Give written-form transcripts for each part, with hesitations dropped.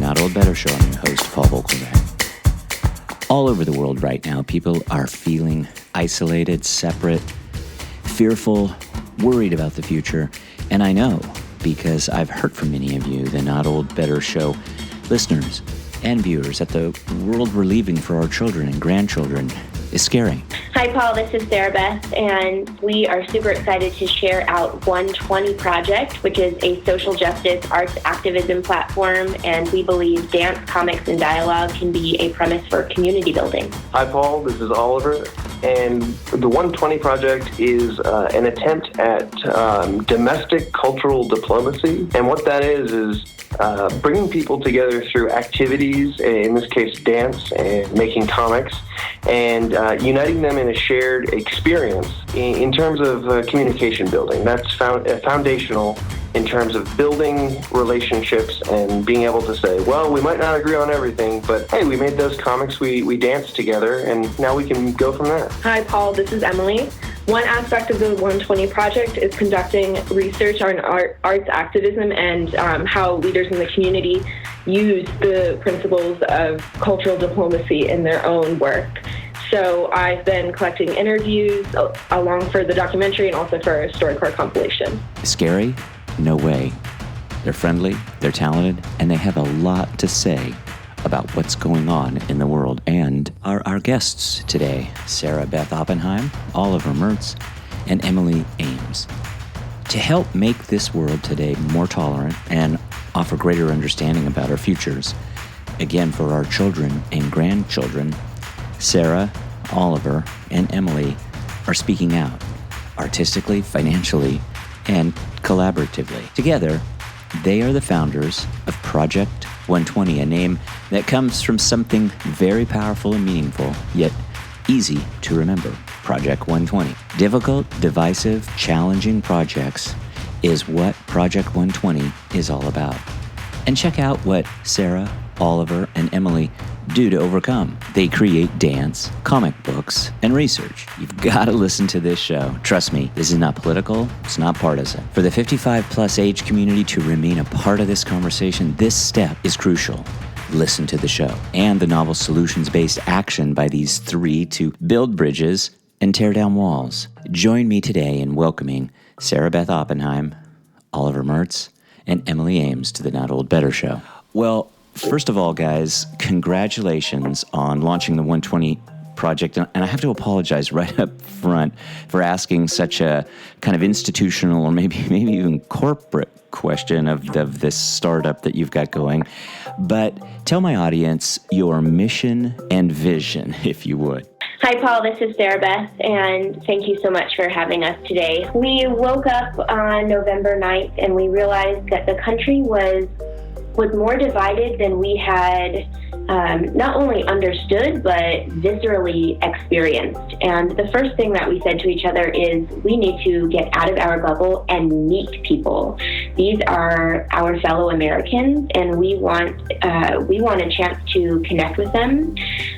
Not Old Better Show. I'm your host, Paul Volkelman. All over the world right now, people are feeling isolated, separate, fearful, worried about the future. And I know, because I've heard from many of you, the Not Old Better Show listeners and viewers, that the world we're leaving for our children and grandchildren is scary. Hi, Paul. This is Sarah Beth, and we are super excited to share out 120 Project, which is a social justice arts activism platform, and we believe dance, comics, and dialogue can be a premise for community building. Hi, Paul. This is Oliver, and the 120 Project is an attempt at domestic cultural diplomacy, and what that is bringing people together through activities, in this case dance and making comics, and uniting them in a shared experience in terms of communication building. That's foundational in terms of building relationships and being able to say, well, we might not agree on everything, but hey, we made those comics, we danced together, and now we can go from there. Hi, Paul. This is Emily. One aspect of the 120 Project is conducting research on arts activism and how leaders in the community use the principles of cultural diplomacy in their own work. So I've been collecting interviews along for the documentary and also for a StoryCorps compilation. Scary? No way. They're friendly, they're talented, and they have a lot to say about what's going on in the world. And our guests today, Sarah Beth Oppenheim, Oliver Mertz, and Emily Ames. To help make this world today more tolerant and offer greater understanding about our futures, again, for our children and grandchildren, Sarah, Oliver, and Emily are speaking out, artistically, financially, and collaboratively. Together, they are the founders of Project 120, a name that comes from something very powerful and meaningful, yet easy to remember. Project 120. Difficult, divisive, challenging projects is what Project 120 is all about. And check out what Sarah, Oliver, and Emily do to overcome. They create dance, comic books, and research. You've got to listen to this show. Trust me, this is not political, it's not partisan. For the 55-plus age community to remain a part of this conversation, this step is crucial. Listen to the show and the novel solutions-based action by these three to build bridges and tear down walls. Join me today in welcoming Sarah Beth Oppenheim, Oliver Mertz, and Emily Ames to the Not Old Better Show. Well, first of all, guys, congratulations on launching the 120 Project. And I have to apologize right up front for asking such a kind of institutional or maybe even corporate question of this startup that you've got going. But tell my audience your mission and vision, if you would. Hi, Paul. This is Sarah Beth, and thank you so much for having us today. We woke up on November 9th, and we realized that the country was more divided than we had not only understood, but viscerally experienced. And the first thing that we said to each other is we need to get out of our bubble and meet people. These are our fellow Americans, and we want a chance to connect with them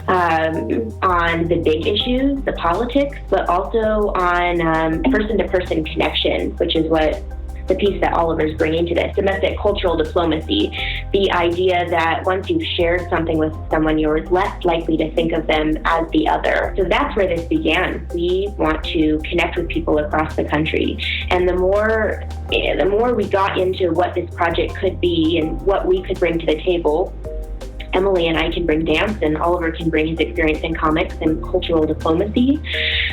on the big issues, the politics, but also on person-to-person connection, which is what the piece that Oliver's bringing to this, domestic cultural diplomacy, the idea that once you've shared something with someone, you're less likely to think of them as the other. So that's where this began. We want to connect with people across the country. And the more we got into what this project could be and what we could bring to the table, Emily and I can bring dance, and Oliver can bring his experience in comics and cultural diplomacy.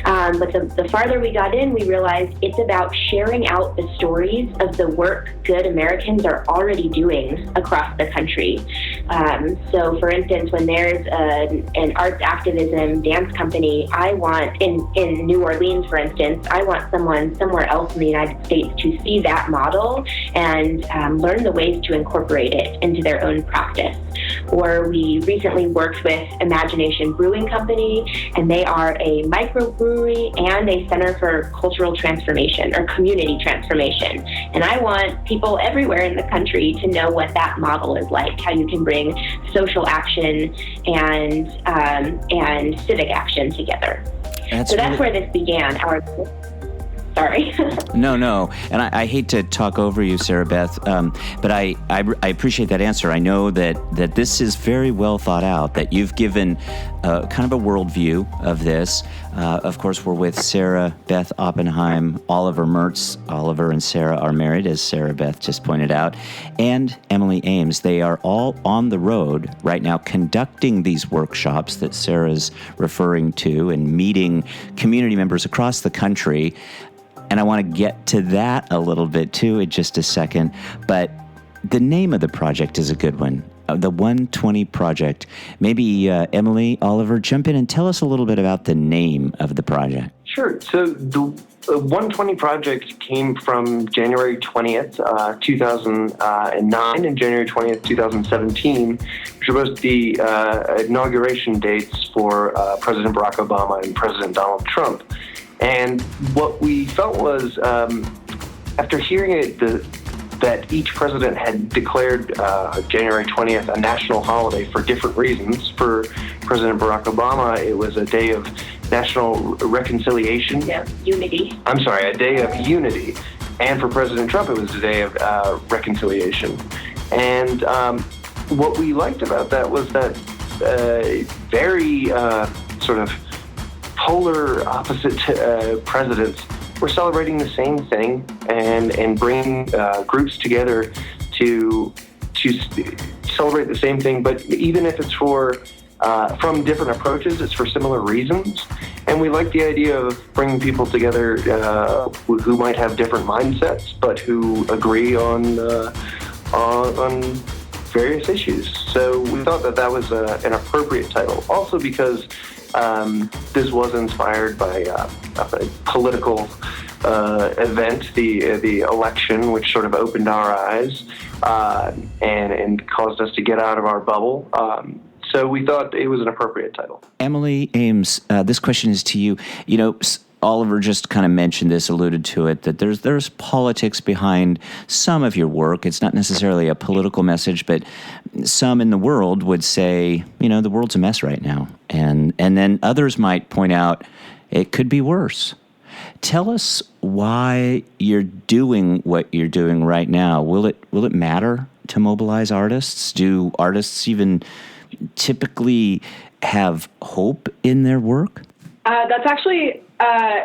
But the farther we got in, we realized it's about sharing out the stories of the work good Americans are already doing across the country. So, for instance, when there's an arts activism dance company, I want, in New Orleans, for instance, I want someone somewhere else in the United States to see that model and learn the ways to incorporate it into their own practice. Or we recently worked with Imagination Brewing Company, and they are a microbrewery and a center for cultural transformation or community transformation. And I want people everywhere in the country to know what that model is like, how you can bring social action and civic action together. So that's where this began. Sorry. No. And I hate to talk over you, Sarah Beth, but I appreciate that answer. I know that this is very well thought out, that you've given kind of a worldview of this. Of course, we're with Sarah Beth Oppenheim, Oliver Mertz. Oliver and Sarah are married, as Sarah Beth just pointed out, and Emily Ames. They are all on the road right now conducting these workshops that Sarah's referring to and meeting community members across the country. And I want to get to that a little bit too in just a second. But the name of the project is a good one. The 120 Project. Maybe Emily, Oliver, jump in and tell us a little bit about the name of the project. Sure. So the 120 Project came from January 20th, 2009 and January 20th, 2017, which were both the inauguration dates for President Barack Obama and President Donald Trump. And what we felt was, after hearing it, that each president had declared January 20th a national holiday for different reasons. For President Barack Obama, it was a day of national reconciliation. Yeah, unity. I'm sorry, a day of unity. And for President Trump, it was a day of reconciliation. And what we liked about that was that very sort of polar opposite presidents were celebrating the same thing and bringing groups together to celebrate the same thing. But even if it's from different approaches, it's for similar reasons. And we like the idea of bringing people together who might have different mindsets, but who agree on various issues. So we thought that was an appropriate title. Also because this was inspired by a political event, the election, which sort of opened our eyes and caused us to get out of our bubble. So we thought it was an appropriate title. Emily Ames, this question is to you. You know, Oliver just kind of mentioned this, alluded to it, that there's politics behind some of your work. It's not necessarily a political message, but some in the world would say, you know, the world's a mess right now. And then others might point out it could be worse. Tell us why you're doing what you're doing right now. Will it matter to mobilize artists? Do artists even typically have hope in their work? That's actually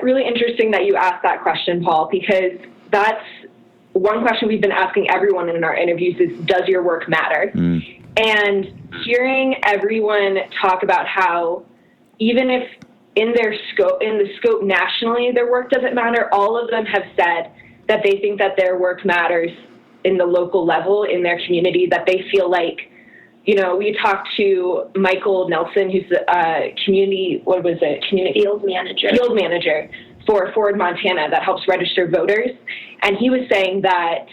really interesting that you asked that question, Paul, because that's one question we've been asking everyone in our interviews is, does your work matter? And hearing everyone talk about how even if in the scope nationally, their work doesn't matter, all of them have said that they think that their work matters in the local level, in their community, that they feel like, you know, we talked to Michael Nelson, who's the community field manager for Ford, Montana, that helps register voters. And he was saying that,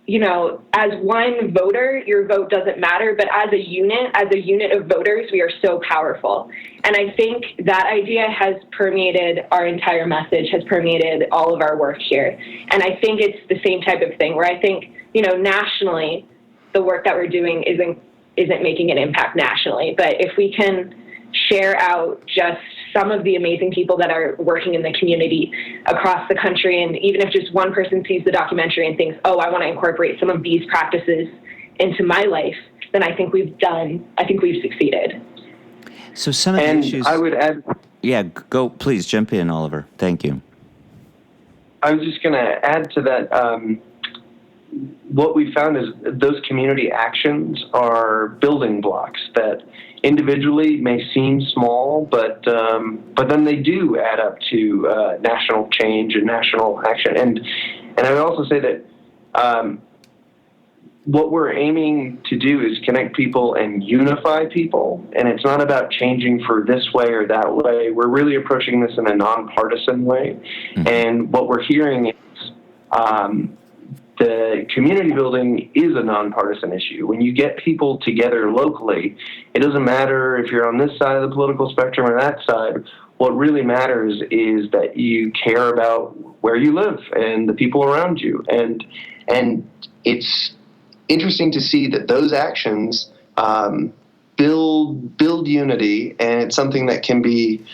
you know, as one voter, your vote doesn't matter, but as a unit of voters, we are so powerful. And I think that idea has permeated our entire message, has permeated all of our work here. And I think it's the same type of thing where I think, you know, nationally, the work that we're doing isn't making an impact nationally. But if we can share out just some of the amazing people that are working in the community across the country, and even if just one person sees the documentary and thinks, oh, I want to incorporate some of these practices into my life, then I think we've succeeded. So some of the issues... I would add... Yeah, go, please jump in, Oliver. Thank you. I was just going to add to that, what we found is those community actions are building blocks that individually may seem small, but then they do add up to national change and national action. And I would also say that what we're aiming to do is connect people and unify people, and it's not about changing for this way or that way. We're really approaching this in a nonpartisan way, and what we're hearing is the community building is a nonpartisan issue. When you get people together locally, it doesn't matter if you're on this side of the political spectrum or that side. What really matters is that you care about where you live and the people around you. And it's interesting to see that those actions build unity, and it's something that can be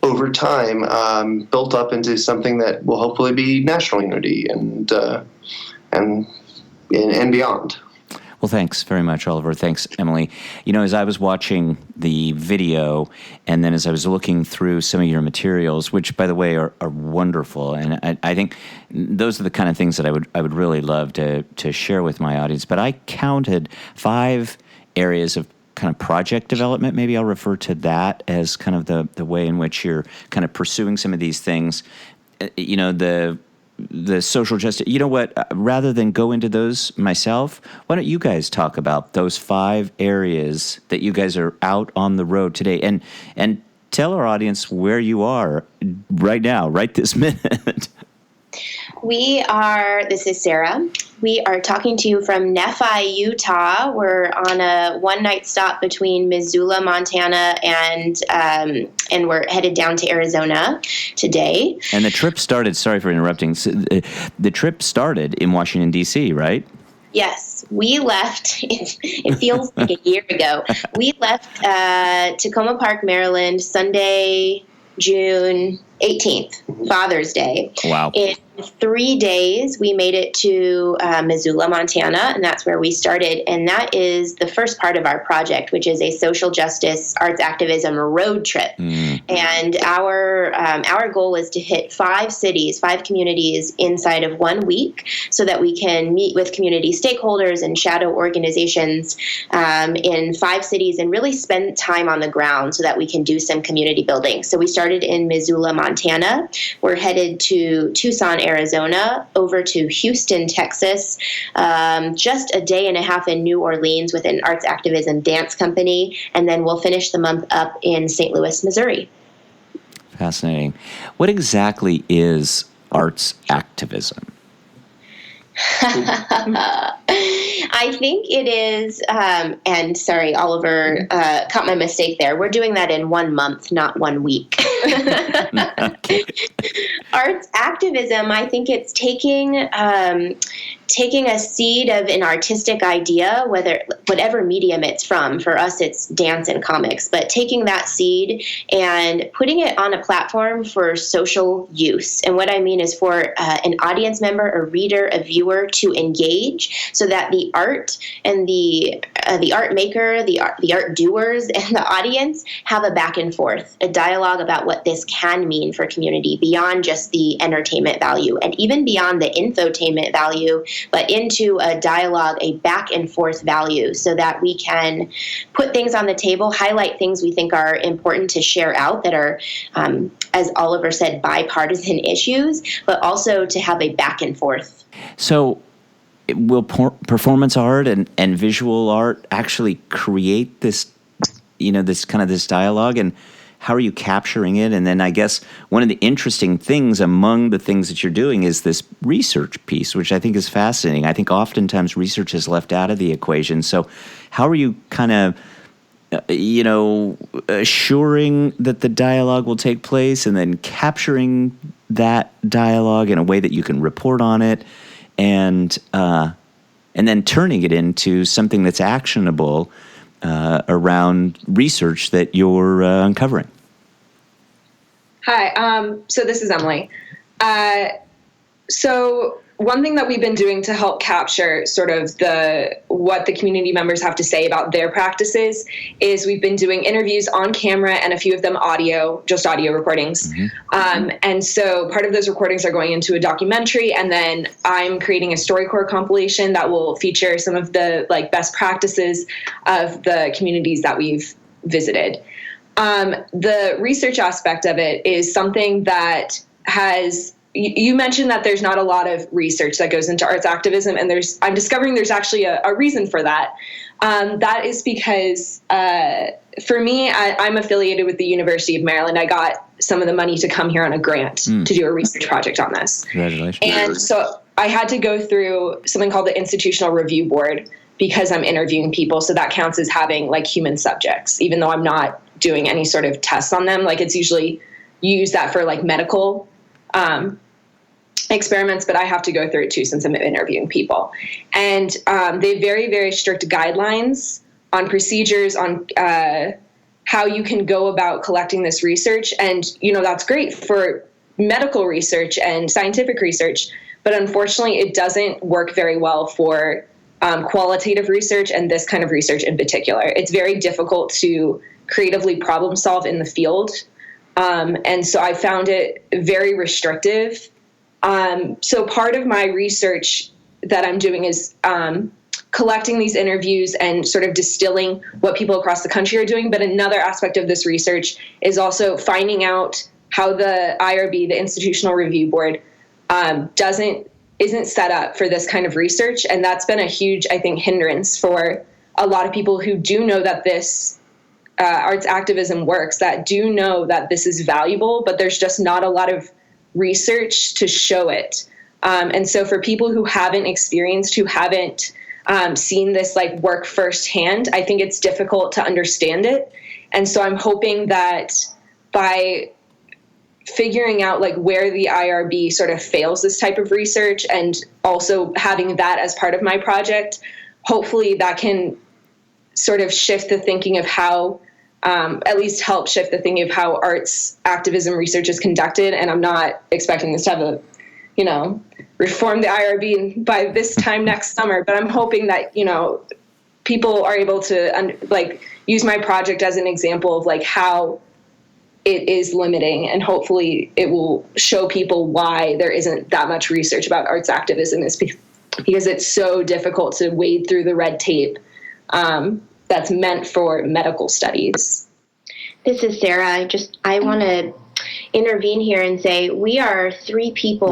over time built up into something that will hopefully be national unity and beyond. Well, thanks very much, Oliver. Thanks, Emily. As I was watching the video, and then as I was looking through some of your materials, which, by the way, are wonderful, and I think those are the kind of things that I would really love to share with my audience. But I counted 5 areas of kind of project development. Maybe I'll refer to that as kind of the way in which you're kind of pursuing some of these things. The social justice, you know what, rather than go into those myself, why don't you guys talk about those 5 areas that you guys are out on the road today, and tell our audience where you are right now, right this minute. This is Sarah. We are talking to you from Nephi, Utah. We're on a one-night stop between Missoula, Montana, and we're headed down to Arizona today. And the trip started, sorry for interrupting, the trip started in Washington, D.C., right? Yes, we left, it feels like a year ago. We left Tacoma Park, Maryland, Sunday, June 18th, Father's Day. Wow. In 3 days, we made it to Missoula, Montana, and that's where we started. And that is the first part of our project, which is a social justice arts activism road trip. And our goal is to hit 5 cities, 5 communities inside of 1 week, so that we can meet with community stakeholders and shadow organizations in 5 cities and really spend time on the ground so that we can do some community building. So we started in Missoula, Montana. We're headed to Tucson, Arizona, over to Houston, Texas, just a day and a half in New Orleans with an arts activism dance company, and then we'll finish the month up in St. Louis, Missouri. Fascinating. What exactly is arts activism? I think it is, and sorry, Oliver caught my mistake there. We're doing that in 1 month, not 1 week. Okay. Arts activism, I think it's taking a seed of an artistic idea, whatever medium it's from. For us, it's dance and comics, but taking that seed and putting it on a platform for social use. And what I mean is for an audience member, a reader, a viewer to engage, so that the art and the art maker, the art doers, and the audience have a back and forth, a dialogue about what this can mean for community beyond just the entertainment value and even beyond the infotainment value, but into a dialogue, a back and forth value, so that we can put things on the table, highlight things we think are important to share out that are, as Oliver said, bipartisan issues, but also to have a back and forth. So will performance art and visual art actually create this, this dialogue? And how are you capturing it? And then I guess one of the interesting things among the things that you're doing is this research piece, which I think is fascinating. I think oftentimes research is left out of the equation. So how are you kind of, assuring that the dialogue will take place and then capturing that dialogue in a way that you can report on it and then turning it into something that's actionable around research that you're uncovering? Hi, so this is Emily. So one thing that we've been doing to help capture sort of what the community members have to say about their practices is we've been doing interviews on camera and a few of them just audio recordings. Mm-hmm. And so part of those recordings are going into a documentary, and then I'm creating a StoryCorps compilation that will feature some of the best practices of the communities that we've visited. The research aspect of it is something that you mentioned that there's not a lot of research that goes into arts activism, and I'm discovering there's actually a reason for that. That is because for me, I'm affiliated with the University of Maryland. I got some of the money to come here on a grant to do a research project on this. Congratulations. And so I had to go through something called the Institutional Review Board because I'm interviewing people. So that counts as having human subjects, even though I'm not doing any sort of tests on them. It's usually you use that for medical experiments, but I have to go through it too since I'm interviewing people. And they have very, very strict guidelines on procedures, on how you can go about collecting this research. And, that's great for medical research and scientific research, but unfortunately it doesn't work very well for qualitative research and this kind of research in particular. It's very difficult to creatively problem solve in the field. And so I found it very restrictive. So part of my research that I'm doing is collecting these interviews and sort of distilling what people across the country are doing. But another aspect of this research is also finding out how the IRB, the Institutional Review Board, isn't set up for this kind of research. And that's been a huge, I think, hindrance for a lot of people who do know that this arts activism works, that do know that this is valuable, but there's just not a lot of research to show it. And so for people who haven't experienced, who haven't seen this work firsthand, I think it's difficult to understand it. And so I'm hoping that by figuring out where the IRB sort of fails this type of research and also having that as part of my project, hopefully that can sort of shift the thinking of how, at least help shift the thinking of how arts activism research is conducted. And I'm not expecting this to have reform the IRB by this time next summer, but I'm hoping that, people are able to use my project as an example of how it is limiting, and hopefully it will show people why there isn't that much research about arts activism, is because it's so difficult to wade through the red tape that's meant for medical studies. This is Sarah. I want to intervene here and say we are three people.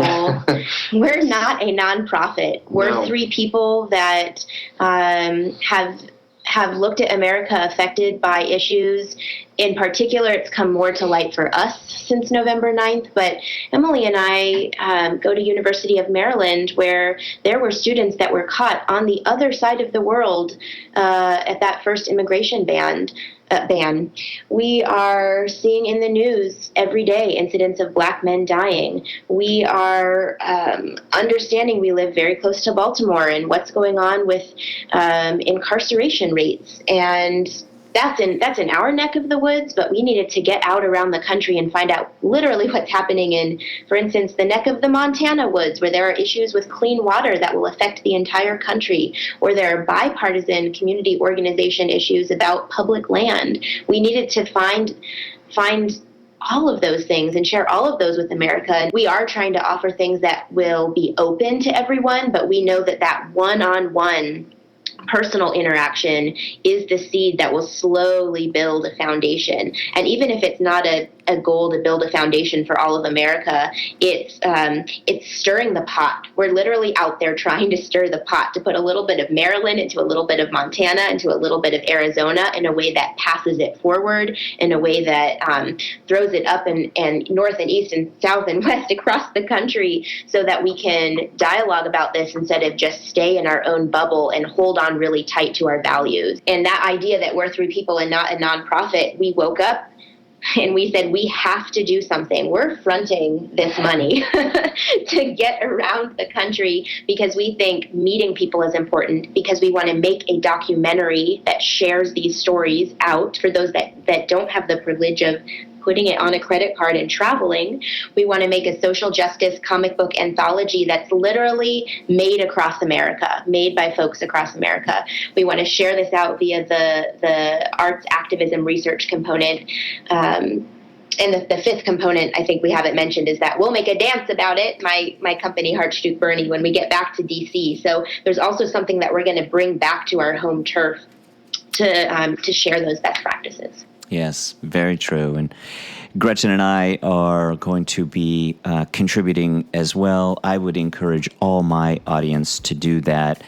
We're not a nonprofit. We're three people that have looked at America affected by issues. In particular, it's come more to light for us since November 9th, but Emily and I go to University of Maryland, where there were students that were caught on the other side of the world at that first immigration ban. We are seeing in the news every day incidents of Black men dying. We are understanding we live very close to Baltimore and what's going on with incarceration rates. And that's in our neck of the woods, but we needed to get out around the country and find out literally what's happening in, for instance, the neck of the Montana woods, where there are issues with clean water that will affect the entire country, or there are bipartisan community organization issues about public land. We needed to find all of those things and share all of those with America. And we are trying to offer things that will be open to everyone, but we know that one-on-one personal interaction is the seed that will slowly build a foundation. And even if it's not a goal to build a foundation for all of America, it's stirring the pot. We're literally out there trying to stir the pot, to put a little bit of Maryland into a little bit of Montana, into a little bit of Arizona, in a way that passes it forward, in a way that throws it up and north and east and south and west across the country, so that we can dialogue about this instead of just stay in our own bubble and hold on really tight to our values. And that idea that we're three people and not a nonprofit, we woke up and we said, we have to do something. We're fronting this money to get around the country because we think meeting people is important, because we want to make a documentary that shares these stories out for those that don't have the privilege of putting it on a credit card and traveling. We want to make a social justice comic book anthology that's literally made across America, made by folks across America. We want to share this out via the arts activism research component. And the fifth component, I think we haven't mentioned, is that we'll make a dance about it, my company, Heartstute Bernie, when we get back to DC. So there's also something that we're going to bring back to our home turf to share those best practices. Yes, very true. And Gretchen and I are going to be contributing as well. I would encourage all my audience to do that.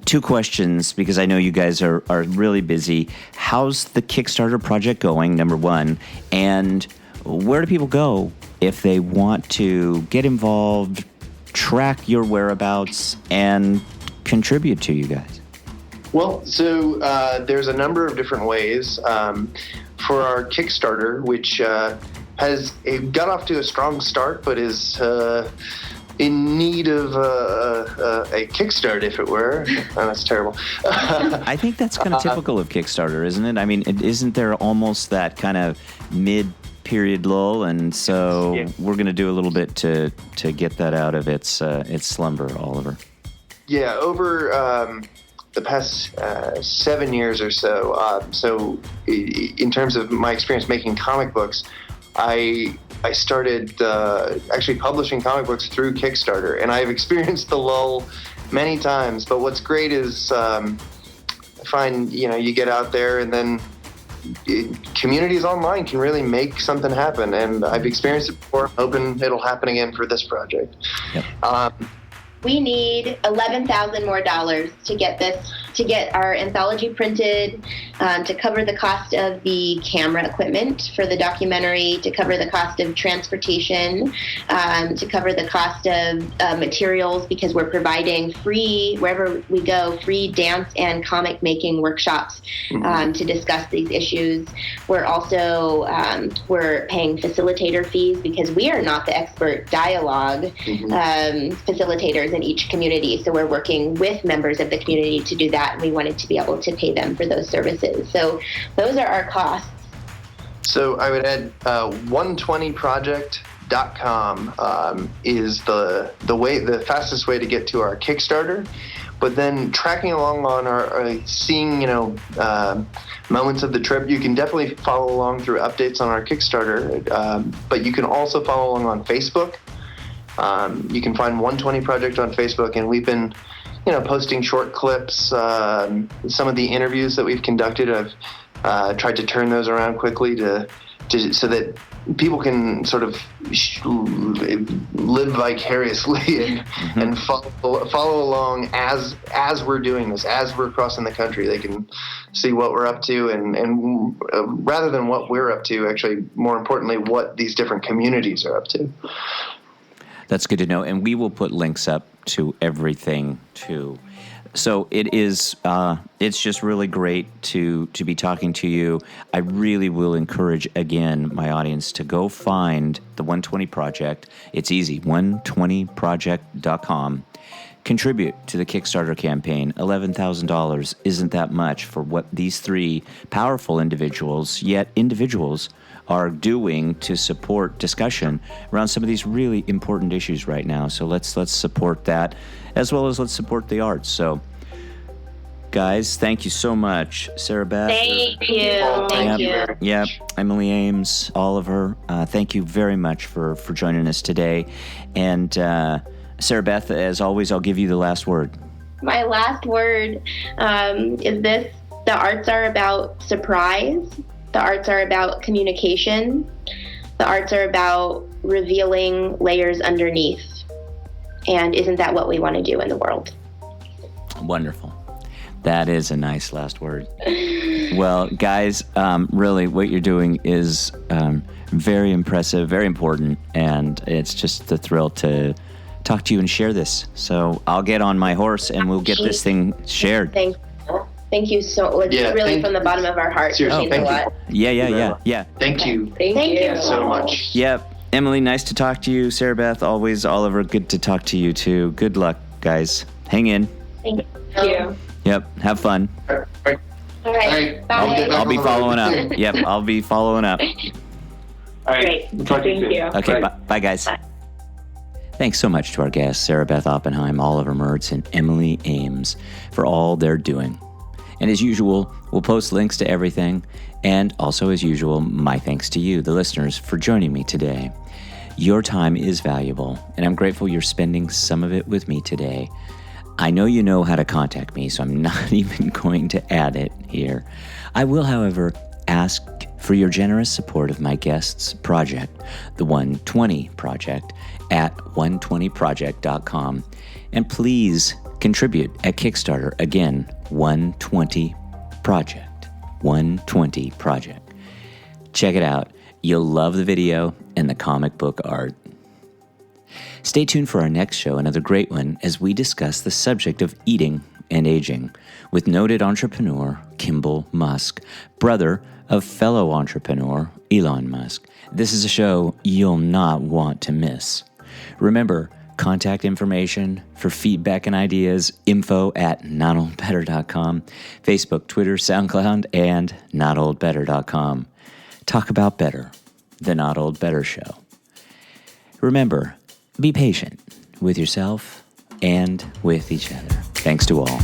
2 questions, because I know you guys are really busy. How's the Kickstarter project going, number 1? And where do people go if they want to get involved, track your whereabouts, and contribute to you guys? Well, so there's a number of different ways. For our Kickstarter, which has got off to a strong start, but is in need of a Kickstarter, if it were. Oh, that's terrible. I think that's kind of typical of Kickstarter, isn't it? I mean, isn't there almost that kind of mid-period lull? And so we're going to do a little bit to get that out of its slumber, Oliver. Yeah, over the past 7 years or so. So in terms of my experience making comic books, I started actually publishing comic books through Kickstarter, and I've experienced the lull many times. But what's great is I find, you get out there, and then communities online can really make something happen. And I've experienced it before. I'm hoping it'll happen again for this project. Yep. We need $11,000 more to get our anthology printed, to cover the cost of the camera equipment for the documentary, to cover the cost of transportation, to cover the cost of materials, because we're providing free, wherever we go, free dance and comic making workshops to discuss these issues. We're also we're paying facilitator fees, because we are not the expert dialogue facilitators in each community. So we're working with members of the community to do that, and we wanted to be able to pay them for those services. So those are our costs. So I would add 120project.com is the fastest way to get to our Kickstarter. But then tracking along on our seeing moments of the trip, you can definitely follow along through updates on our Kickstarter. But you can also follow along on Facebook. You can find 120 Project on Facebook, and we've been, posting short clips. Some of the interviews that we've conducted, I've tried to turn those around quickly so that people can sort of live vicariously and follow along as we're doing this, as we're crossing the country. They can see what we're up to, and rather than what we're up to, actually, more importantly, what these different communities are up to. That's good to know, and we will put links up to everything too. So it is. It's just really great to be talking to you. I really will encourage again my audience to go find the 120 Project. It's easy. 120project.com. Contribute to the Kickstarter campaign. $11,000 isn't that much for what these three powerful individuals, yet individuals, are doing to support discussion around some of these really important issues right now. So let's support that, as well as let's support the arts. So, guys, thank you so much, Sarah Beth. Thank you. Thank you. Yep. Emily Ames, Oliver, thank you very much for joining us today. And Sarah Beth, as always, I'll give you the last word. My last word is this: the arts are about surprise. The arts are about communication. The arts are about revealing layers underneath. And isn't that what we want to do in the world? Wonderful. That is a nice last word. Well, guys, really what you're doing is very impressive, very important, and it's just a thrill to talk to you and share this. So I'll get on my horse and we'll get this thing shared. Thank you so really from the bottom of our hearts. Seriously, thank you. Yeah. Thank you. Thank you so much. Yep. Emily, nice to talk to you. Sarah Beth, always. Oliver, good to talk to you too. Good luck, guys. Hang in. Thank you. Yep. Have fun. All right. All right. Bye. I'll be following up. Yep. I'll be following up. All right. Great. Talk to you soon. you. Okay. Bye. Bye, guys. Bye. Thanks so much to our guests, Sarah Beth Oppenheim, Oliver Mertz, and Emily Ames, for all they're doing. And as usual, we'll post links to everything. And also, as usual, my thanks to you, the listeners, for joining me today. Your time is valuable, and I'm grateful you're spending some of it with me today. I know you know how to contact me, so I'm not even going to add it here. I will, however, ask for your generous support of my guests' project, the 120 Project, at 120project.com. And please contribute at Kickstarter. Again, 120 Project. 120 Project. Check it out. You'll love the video and the comic book art. Stay tuned for our next show, another great one, as we discuss the subject of eating and aging with noted entrepreneur Kimball Musk, brother of fellow entrepreneur Elon Musk. This is a show you'll not want to miss. Remember, Contact information for feedback and ideas, info@notoldbetter.com, Facebook, Twitter, SoundCloud, and notoldbetter.com. Talk about better, the Not Old Better Show. Remember, be patient with yourself and with each other. Thanks to all.